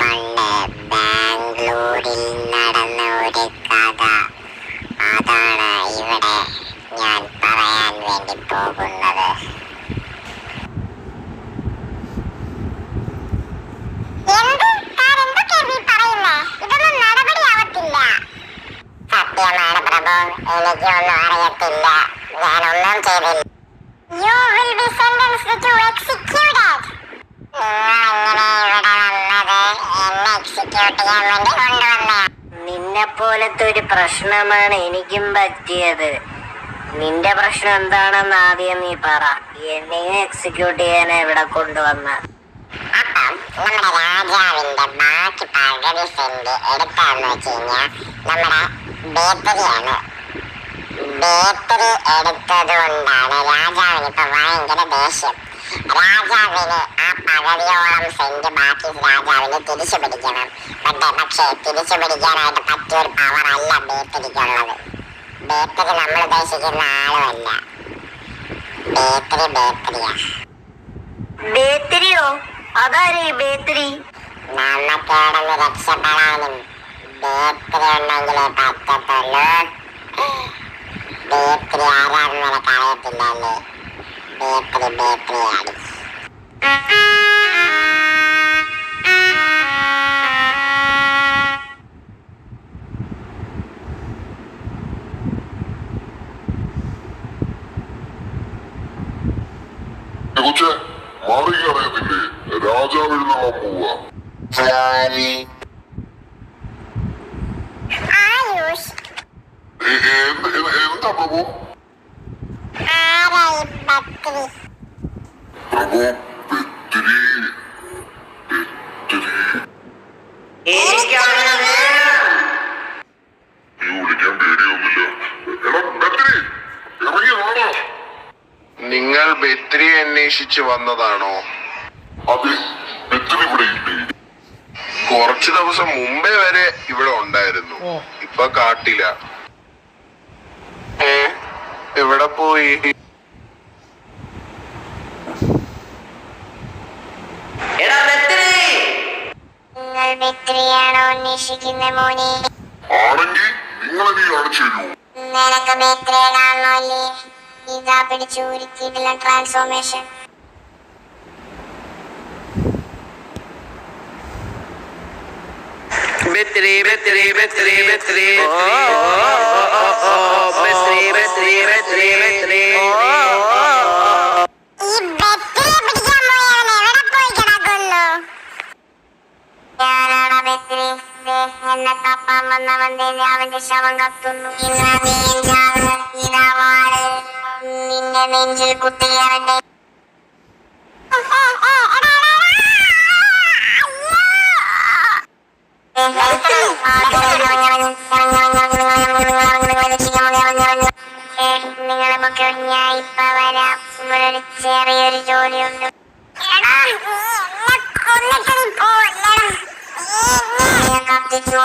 പണ്ട് ബാംഗ്ലൂരിൽ നടന്ന ഒരു കഥ. അതാണ് ഇവിടെ ഞാൻ പറയാൻ വേണ്ടി പോകുന്നത്. സത്യമാണ് പ്രഭു, എനിക്കൊന്നും അറിയത്തില്ല. ഞാനൊന്നും ചെയ്തില്ല. You will be sentenced to executed. നിന്നെ പോലത്തെ ഒരു പ്രശ്നമാണ് എനിക്കും പറ്റിയത്. നിന്റെ പ്രശ്നം എന്താണെന്ന് ആദ്യം നീ പറ. എന്നെയും എക്സിക്യൂട്ട് ചെയ്യാൻ എവിടെ കൊണ്ടുവന്ന? അപ്പം നമ്മുടെ രാജാവിന്റെ ബാക്കി പകുതി സെന്റ് എടുക്കാന്ന് വെച്ച് കഴിഞ്ഞാ നമ്മുടെ ബേക്കറിയാണ്. ബേക്കറി എടുത്തത് കൊണ്ടാണ് രാജാവിന് ഇപ്പൊ ഭയങ്കര ദേഷ്യം. രാജാവിന് ആ പകുതിയോളം സെന്റ് ബാക്കി രാജാവിന് തിരിച്ചു പിടിക്കണം. പക്ഷേ തിരിച്ചു പിടിക്കാനായിട്ട് പറ്റിയൊരു പവർ അല്ല ബേക്കറിക്കുള്ളത്. ബേക്കറി നമ്മൾ ഉദ്ദേശിക്കുന്ന ആളുമല്ല. ബേക്കറിയാ. ബേക്കറിയോ? അതാരേ ബേക്കറി? നമ്മക്കേടന്ന് രക്ഷപ്പെടാനും ബേക്കറി ഉണ്ടെങ്കിലേ പറ്റത്തുള്ളൂ. ബേക്കറി ആരാണെന്ന് നിനക്ക് അറിയത്തില്ലല്ലേ? ബേക്കറിയാണ്. അറിയത്തില്ലേ, രാജാവ് എഴുന്നള്ളാൻ പോവാ. എന്താ പ്രഭു? പ്രഭു വിളിക്കാൻ പേടിയൊന്നുമില്ല. ഇറങ്ങി വാടാ. നിങ്ങൾ ബെത്രി അന്വേഷിച്ച് വന്നതാണോ? അതെ, ബെത്രി ഇവിടെ ഇല്ലേ? കുറച്ചു ദിവസം മുമ്പേ വരെ ഇവിടെ ഉണ്ടായിരുന്നു, ഇപ്പൊ കാട്ടില്ല. എവിടെ പോയി? നിങ്ങൾ ബേക്കറിയാണോ അന്വേഷിക്കുന്ന മോനെ? ആണെങ്കിൽ നിങ്ങളെ അടച്ചു തരൂ. നിനക്ക് ബേക്കറിയാണോല്ലേ? ഇതാ പിടിച്ചു ഒരുക്കിയിട്ടുള്ള transformation. Bakery bakery bakery bakery bakery bakery bakery bakery. ഈ ബേക്കറി പിടിക്കാൻ പോയവൻ എവിടെ പോയി കിടക്കുന്നു? ഞാനാണ് ബേക്കറി. എന്നെ തപ്പാൻ വന്നവൻ അവന്റെ ശവം കത്തുന്നു. നിന്നെ നെഞ്ചിൽ കുത്തിയവന്റെ നിങ്ങളെ ഒക്കെ ഞാൻ ഇപ്പൊ വരാം. ഇവിടെ ഒരു ചെറിയൊരു ജോലിയുണ്ട്. കത്തിച്ചു